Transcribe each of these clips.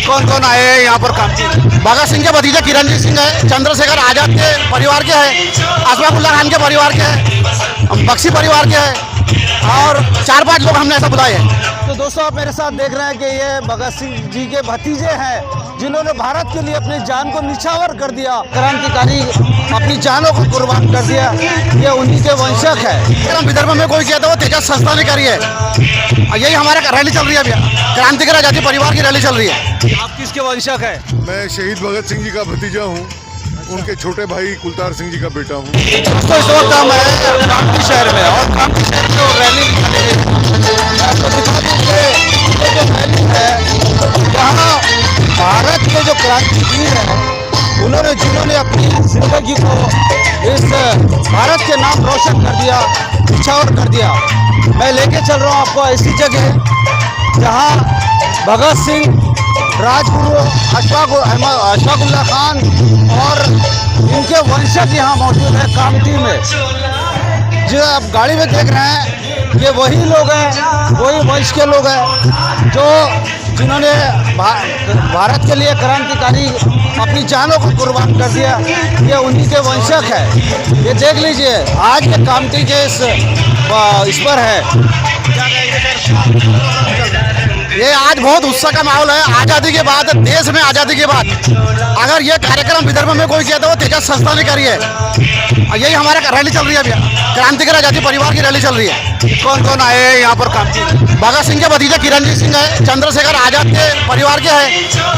कौन कौन आए हैं यहाँ पर कामटी? भगत सिंह के भतीजे किरणजीत सिंह है, चंद्रशेखर आजाद के परिवार के हैं, अशफाकुल्ला खान के परिवार के हैं, बख्शी परिवार के हैं और 4-5 लोग हमने ऐसा बुलाए हैं। तो दोस्तों आप मेरे साथ देख रहे हैं कि ये भगत सिंह जी के भतीजे हैं जिन्होंने भारत के लिए अपनी जान को निछावर कर दिया, क्रांतिकारी अपनी जानों को कुर्बान कर दिया। ये उन्हीं के वंशक है। विदर्भ में कोई किया था वो तेजस संस्था ने करी है। यही हमारा रैली चल रही है अभी, क्रांतिकारी आजादी परिवार की रैली चल रही है। आप किसके वंशक है? मैं शहीद भगत सिंह जी का भतीजा हूँ, उनके छोटे भाई कुलतार सिंह जी का बेटा हूँ। दोस्तों इस वक्त हम हैं कामटी शहर में और कामटी शहर में जो रैली है यहाँ भारत के जो क्रांतिवीर हैं उन्होंने जिन्होंने अपनी जिंदगी को इस भारत के नाम रोशन कर दिया, निछावर कर दिया। मैं लेके चल रहा हूँ आपको ऐसी जगह जहाँ भगत सिंह, राजगुरु अशफाकुल्ला खान और इनके वंशज यहाँ मौजूद है कामटी में। जो आप गाड़ी में देख रहे हैं ये वही लोग हैं, वही वंश के लोग हैं जो जिन्होंने भारत के लिए क्रांतिकारी अपनी जानों को कुर्बान कर दिया। ये उन्हीं के वंशक है। ये देख लीजिए आज के कामटी के इस पर है। ये आज बहुत उत्साह का माहौल है। आज़ादी के बाद, देश में आज़ादी के बाद अगर ये कार्यक्रम विदर्भ में कोई किया था वो तेजस संस्था ने करी है। यही हमारा रैली चल रही है अभी, क्रांतिकारी आजादी परिवार की रैली चल रही है। कौन कौन आए हैं यहाँ पर कामटी? भगत सिंह के भतीजे किरणजीत सिंह है, चंद्रशेखर आजाद के परिवार के हैं,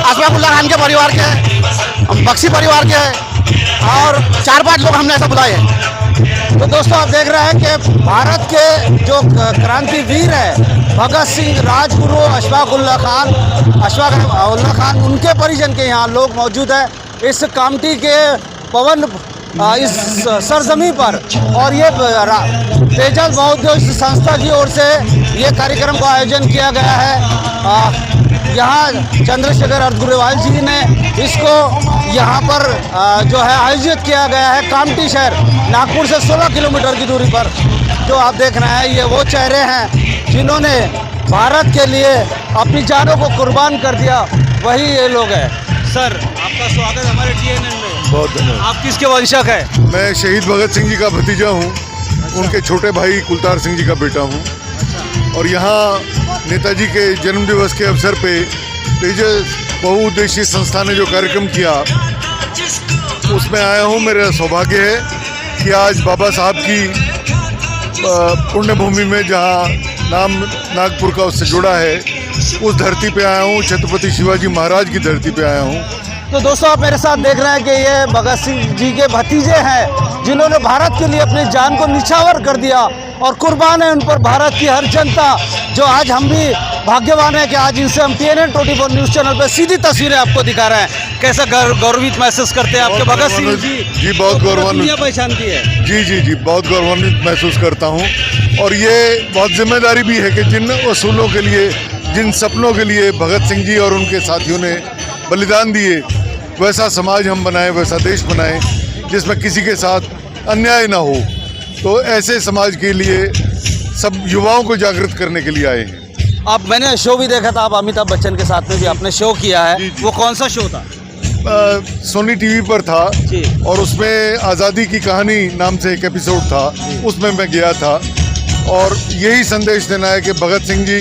अशफाकुल्ला खान के परिवार के हैं, बख्शी परिवार के हैं और 4-5 लोग हमने ऐसा बुलाए हैं। तो दोस्तों आप देख रहे हैं कि भारत के जो क्रांतिवीर है भगत सिंह, राजगुरु अशफाकुल्ला खान उनके परिजन के यहाँ लोग मौजूद है इस कामटी के पवन इस सरजमी पर। और ये तेजस बौद्ध संस्था की ओर से ये कार्यक्रम का आयोजन किया गया है। यहाँ चंद्रशेखर अग्रवाल जी ने इसको यहाँ पर जो है आयोजित किया गया है। कामटी शहर नागपुर से 16 किलोमीटर की दूरी पर जो आप देख रहे हैं ये वो चेहरे हैं जिन्होंने भारत के लिए अपनी जानों को कुर्बान कर दिया, वही ये लोग हैं। सर आपका स्वागत हमारे TNN में। बहुत धन्यवाद। आप किसके वंशक है? मैं शहीद भगत सिंह जी का भतीजा हूँ, उनके छोटे भाई कुलतार सिंह जी का बेटा हूँ और यहाँ नेताजी के जन्मदिवस के अवसर पे तेजस बहुउद्देशीय संस्था ने जो कार्यक्रम किया उसमें आया हूँ। मेरा सौभाग्य है कि आज बाबा साहब की पुण्य भूमि में जहाँ नाम नागपुर का उससे जुड़ा है उस धरती पे आया हूँ, छत्रपति शिवाजी महाराज की धरती पे आया हूँ। तो दोस्तों आप मेरे साथ देख रहे हैं कि ये भगत सिंह जी के भतीजे हैं जिन्होंने भारत के लिए अपनी जान को निछावर कर दिया और कुर्बान है उन पर भारत की हर जनता। जो आज हम भी भाग्यवान है कि आज इनसे हम TNN 24 न्यूज़ चैनल पर सीधी तस्वीरें आपको दिखा रहे हैं। कैसा गौरवित महसूस करते हैं आपके भगत सिंह जी? जी बहुत गौरवान्वित पहचानती है। जी बहुत गौरवान्वित महसूस करता हूँ और ये बहुत जिम्मेदारी भी है कि जिन असूलों के लिए, जिन सपनों के लिए भगत सिंह जी और उनके साथियों ने बलिदान दिए वैसा समाज हम बनाएं, वैसा देश बनाएं जिसमें किसी के साथ अन्याय ना हो। तो ऐसे समाज के लिए सब युवाओं को जागृत करने के लिए आए हैं। आप मैंने शो भी देखा था, आप अमिताभ बच्चन के साथ में भी आपने शो किया है। जी। वो कौन सा शो था? सोनी टीवी पर था जी। और उसमें आज़ादी की कहानी नाम से एक एपिसोड था, उसमें मैं गया था और यही संदेश देना है कि भगत सिंह जी,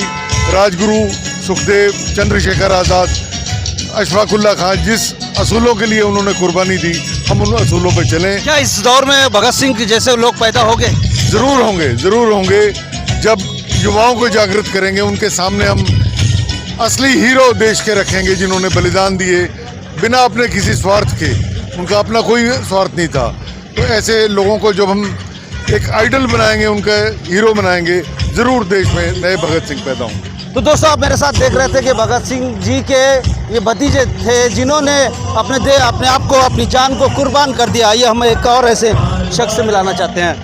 राजगुरु, सुखदेव, चंद्रशेखर आज़ाद, अशफाकुल्ला खान जिस असूलों के लिए उन्होंने कुर्बानी दी हम उन असूलों पर चलें। क्या इस दौर में भगत सिंह जैसे लोग पैदा होंगे? ज़रूर होंगे। जब युवाओं को जागृत करेंगे उनके सामने हम असली हीरो देश के रखेंगे जिन्होंने बलिदान दिए बिना अपने किसी स्वार्थ के, उनका अपना कोई स्वार्थ नहीं था। तो ऐसे लोगों को जब हम एक आइडल बनाएंगे, उनका हीरो बनाएंगे, ज़रूर देश में नए भगत सिंह पैदा होंगे। तो दोस्तों आप मेरे साथ देख रहे थे कि भगत सिंह जी के ये भतीजे थे जिन्होंने अपने आप को, अपनी जान को कुर्बान कर दिया। आइए हम एक और ऐसे शख्स से मिलाना चाहते हैं।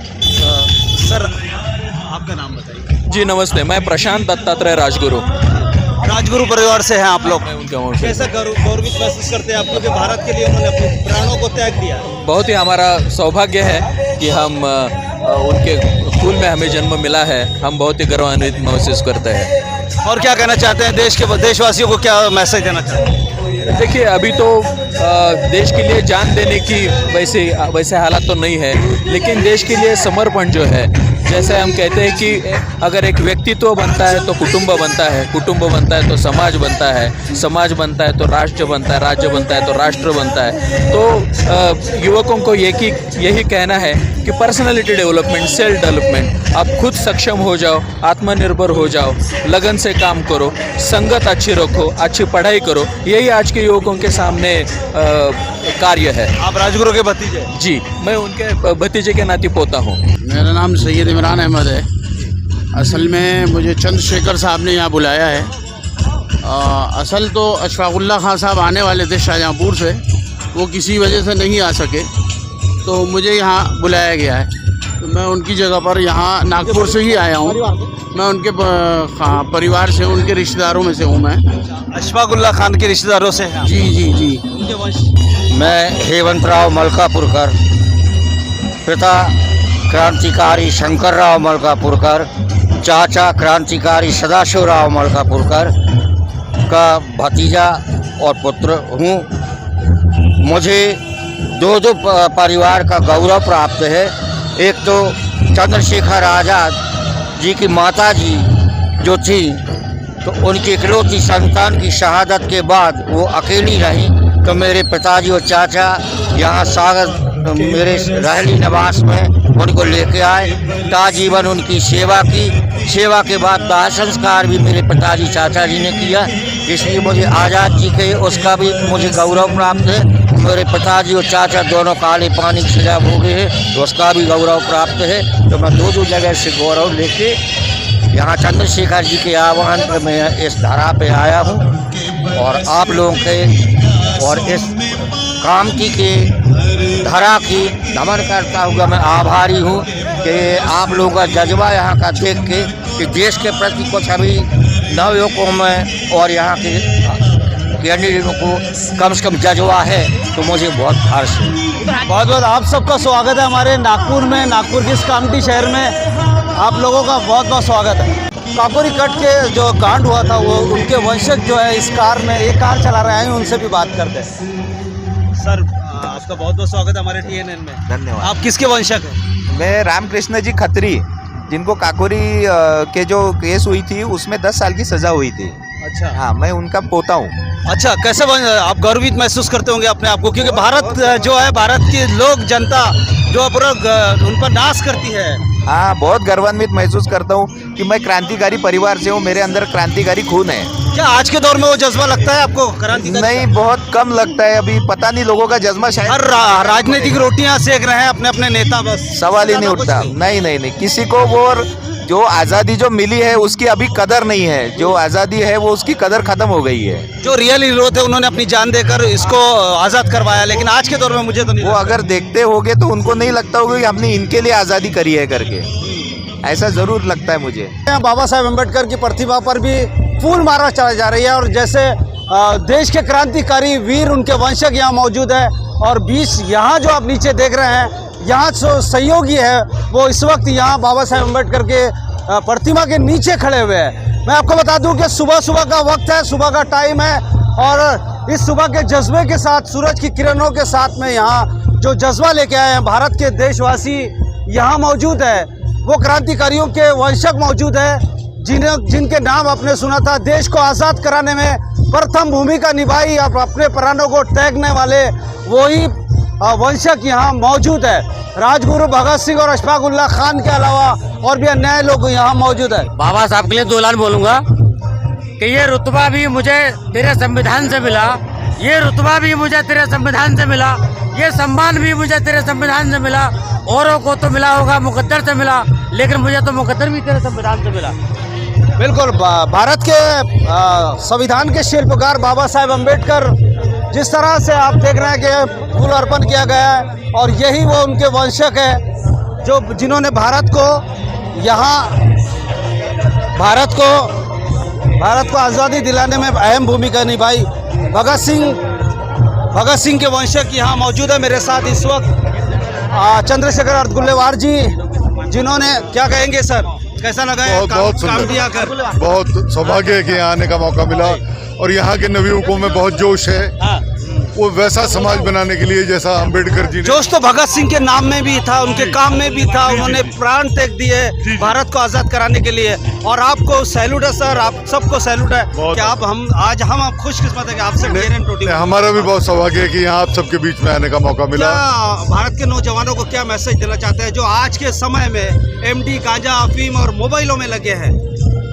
सर आपका नाम बताइए। जी नमस्ते, मैं प्रशांत दत्तात्रेय राजगुरु परिवार से हैं आप लोग। मैं उनके वंशज। कैसा गौरवित महसूस करते हैं आपको कि भारत के लिए उन्होंने अपने प्राणों को त्याग दिया? बहुत ही हमारा सौभाग्य है कि हम उनके कुल में हमें जन्म मिला है। हम बहुत ही गौरवान्वित महसूस करते हैं। और क्या कहना चाहते हैं देशवासियों को, क्या मैसेज देना चाहते हैं? देखिए अभी तो देश के लिए जान देने की वैसे हालात तो नहीं है, लेकिन देश के लिए समर्पण जो है, जैसे हम कहते हैं कि अगर एक व्यक्तित्व बनता है तो कुटुंब बनता है, कुटुंब बनता है तो समाज बनता है, समाज बनता है तो राष्ट्र बनता है, राज्य बनता है तो राष्ट्र बनता है। तो युवकों को यही कहना है कि पर्सनालिटी डेवलपमेंट, सेल्फ डेवलपमेंट, आप खुद सक्षम हो जाओ, आत्मनिर्भर हो जाओ, लगन से काम करो, संगत अच्छी रखो, अच्छी पढ़ाई करो, यही आज के युवकों के सामने कार्य है। आप राजगुरु के भतीजे? जी, मैं उनके भतीजे के नाती पोता हूँ। मेरा नाम सैयद इमरान अहमद है। असल में मुझे चंद्रशेखर साहब ने यहाँ बुलाया है। असल तो अशफाकुल्ला खान साहब आने वाले थे शाहजहाँपुर से, वो किसी वजह से नहीं आ सके, तो मुझे यहाँ बुलाया गया है। तो मैं उनकी जगह पर यहाँ नागपुर से ही आया हूँ। मैं उनके परिवार से, उनके रिश्तेदारों में से हूँ मैं। अशफाकुल्ला खान के रिश्तेदारों से हैं? जी जी जी। उनके वंश? मैं हेमंतराव मलकापुरकर, पिता क्रांतिकारी शंकरराव मलकापुरकर, चाचा क्रांतिकारी सदाशिवराव मलकापुरकर का भतीजा और पुत्र हूँ। मुझे दो परिवार का गौरव प्राप्त है। एक तो चंद्रशेखर आज़ाद जी की माता जी जो थी, तो उनकी इकलौती संतान की शहादत के बाद वो अकेली रहीं, तो मेरे पिताजी और चाचा यहाँ स्वागत मेरे रहली निवास में उनको लेके आए, ताजीवन उनकी सेवा की। सेवा के बाद दाह संस्कार भी मेरे पिताजी चाचा जी ने किया, इसलिए मुझे आज़ाद जी के उसका भी मुझे गौरव प्राप्त है। मेरे पिताजी और चाचा दोनों काले पानी की सजा हो गए हैं, तो उसका भी गौरव प्राप्त है। तो मैं दो जगह से गौरव लेके यहाँ चंद्रशेखर जी के आह्वान पर मैं इस धरा पे आया हूँ, और आप लोगों के और इस कामती के धरा की नमन करता हुआ मैं आभारी हूँ कि आप लोगों का जज्बा यहाँ का देख के कि देश के प्रति कुछ अभी नवयुवकों में और यहाँ के कैंडिडेटों को कम से कम जज्बा है, तो मुझे बहुत हर्ष है। बहुत बहुत आप सबका स्वागत है हमारे नागपुर में, नागपुर के इस कामठी शहर में आप लोगों का बहुत बहुत स्वागत है। काकोरी कट के जो कांड हुआ था, वो उनके वंशज जो है इस कार में एक कार चला रहे हैं, उनसे भी बात करते हैं। सर आपका बहुत बहुत स्वागत है हमारे TNN में। धन्यवाद। आप किसके वंशज हैं? मैं रामकृष्ण जी खत्री, जिनको काकोरी के जो केस हुई थी उसमें 10 साल की सजा हुई थी। अच्छा। हाँ, मैं उनका पोता हूँ। अच्छा, कैसे आप गर्वित महसूस करते होंगे अपने आप को, क्योंकि भारत जो है, भारत की लोग जनता जो पूरा उन पर नाश करती है। हाँ, बहुत गर्वान्वित महसूस करता हूँ कि मैं क्रांतिकारी परिवार से हूँ, मेरे अंदर क्रांतिकारी खून है। क्या आज के दौर में वो जज्बा लगता है आपको क्रांतिकारी? नहीं, बहुत कम लगता है। अभी पता नहीं लोगों का जज्बा शायद हर राजनीतिक रोटियां सेक रहे हैं अपने अपने नेता, बस सवाल ही नहीं उठता। नहीं, किसी को वो जो आज़ादी जो मिली है उसकी अभी कदर नहीं है। जो आज़ादी है वो उसकी कदर खत्म हो गई है। जो रियल हीरो थे उन्होंने अपनी जान देकर इसको आज़ाद करवाया, लेकिन आज के दौर में मुझे तो नहीं वो अगर देखते होगे तो उनको नहीं लगता होगा कि हमने इनके लिए आज़ादी करी है करके, ऐसा ज़रूर लगता है मुझे। बाबा साहेब अम्बेडकर की प्रतिमा पर भी फूल माला चढ़ाई जा रही है, और जैसे देश के क्रांतिकारी वीर उनके वंशज यहाँ मौजूद है, और 20 यहाँ जो आप नीचे देख रहे हैं, यहाँ जो सहयोगी है वो इस वक्त यहाँ बाबा साहेब अम्बेडकर के प्रतिमा के नीचे खड़े हुए हैं। मैं आपको बता दूं कि सुबह का वक्त है, सुबह का टाइम है, और इस सुबह के जज्बे के साथ, सूरज की किरणों के साथ में यहाँ जो जज्बा लेके आए हैं भारत के देशवासी यहाँ मौजूद है, वो क्रांतिकारियों के वंशज मौजूद है, जिनके नाम आपने सुना था। देश को आज़ाद कराने में प्रथम भूमिका निभाई, अपने प्राणों को त्यागने वाले वही वंशज यहाँ मौजूद है। राजगुरु भगत सिंह और अशफाकुल्ला खान के अलावा और भी अन्य लोग यहाँ मौजूद है। बाबा साहब के लिए 2 लाइन बोलूँगा कि ये रुतबा भी मुझे तेरे संविधान से मिला, ये रुतबा भी मुझे तेरे संविधान से मिला, ये सम्मान भी मुझे तेरे संविधान से मिला। औरों को तो मिला होगा मुकद्दर से मिला, लेकिन मुझे तो मुकद्दर भी तेरे संविधान से मिला। बिल्कुल, भारत के संविधान के शिल्पकार बाबा साहेब अम्बेडकर, जिस तरह से आप देख रहे हैं कि फूल अर्पण किया गया है, और यही वो उनके वंशज है जो जिन्होंने भारत को आज़ादी दिलाने में अहम भूमिका निभाई। भगत सिंह के वंशज यहाँ मौजूद है मेरे साथ इस वक्त। चंद्रशेखर अर्दगुल्लेवार जी, जिन्होंने, क्या कहेंगे सर? कैसा लगा है बहुत कामठी आकर? सुंदर, बहुत सौभाग्य है कि यहाँ आने का मौका मिला और यहाँ के नवयुवकों में बहुत जोश है। हाँ। वो वैसा समाज बनाने के लिए जैसा अम्बेडकर जी ने। जोश तो भगत सिंह के नाम में भी था, उनके काम में भी था, उन्होंने प्राण त्याग दिए भारत को आजाद कराने के लिए। और आपको सैल्यूट है सर, आप सबको सैल्यूट है कि आप हम खुशकिस्मत है कि आपसे TNN टोटी। हमारा भी बहुत सौभाग्य है कि यहाँ आप सबके बीच में आने का मौका मिला। क्या भारत के नौजवानों को क्या मैसेज देना चाहते हैं जो आज के समय में MD, गांजा, अफीम और मोबाइलों में लगे हैं,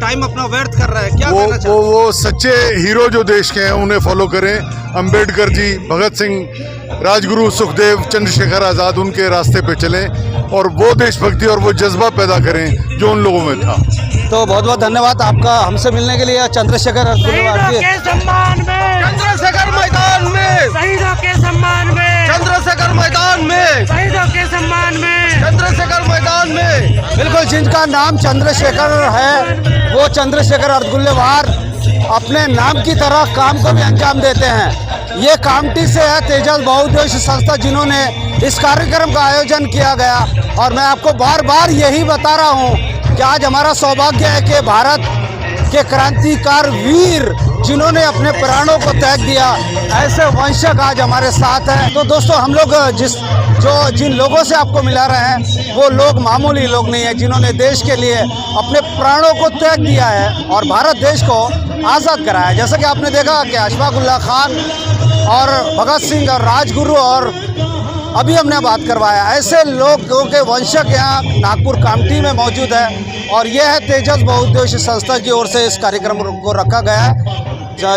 टाइम अपना व्यर्थ कर रहे हैं, क्या कहना चाहते हैं? वो सच्चे हीरो जो देश के हैं उन्हें फॉलो करें। अम्बेडकर जी, भगत सिंह, राजगुरु सुखदेव, चंद्रशेखर आज़ाद, उनके रास्ते पे चलें और वो देशभक्ति और वो जज्बा पैदा करें जो उन लोगों में था। तो बहुत बहुत धन्यवाद आपका हमसे मिलने के लिए। चंद्रशेखर के सम्मान में, चंद्रशेखर मैदान में, शहीदों के सम्मान में, चंद्रशेखर मैदान में, शहीदों के सम्मान में, चंद्रशेखर मैदान में। बिल्कुल, जिनका नाम चंद्रशेखर है वो चंद्रशेखर अर्दगुल्लेवार अपने नाम की तरह काम को भी अंजाम देते हैं। ये कामठी से है तेजस बहुउद्देश्य संस्था जिन्होंने इस कार्यक्रम का आयोजन किया गया। और मैं आपको बार बार यही बता रहा हूँ कि आज हमारा सौभाग्य है कि भारत के क्रांतिकार वीर जिन्होंने अपने प्राणों को त्याग दिया, ऐसे वंशक आज हमारे साथ हैं। तो दोस्तों, हम लोग जिन लोगों से आपको मिला रहे हैं वो लोग मामूली लोग नहीं है, जिन्होंने देश के लिए अपने प्राणों को त्याग दिया है और भारत देश को आज़ाद कराया। जैसा कि आपने देखा कि अशफाक उल्लाह खान और भगत सिंह और राजगुरु और अभी हमने बात करवाया, ऐसे लोगों के वंशक यहाँ नागपुर कामठी में मौजूद है। और यह है तेजस बहुउद्देश्य संस्था की ओर से इस कार्यक्रम को रखा गया है,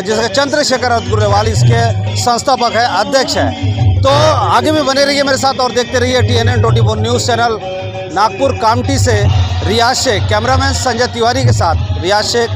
जिसके चंद्रशेखर अर्दगुल्लेवार इसके संस्थापक है, अध्यक्ष है। तो आगे भी बने रहिए मेरे साथ और देखते रहिए TNN 24 news channel. Nagpur Kamthi से रियाज शेख, कैमरामैन संजय तिवारी के साथ रियाज शेख,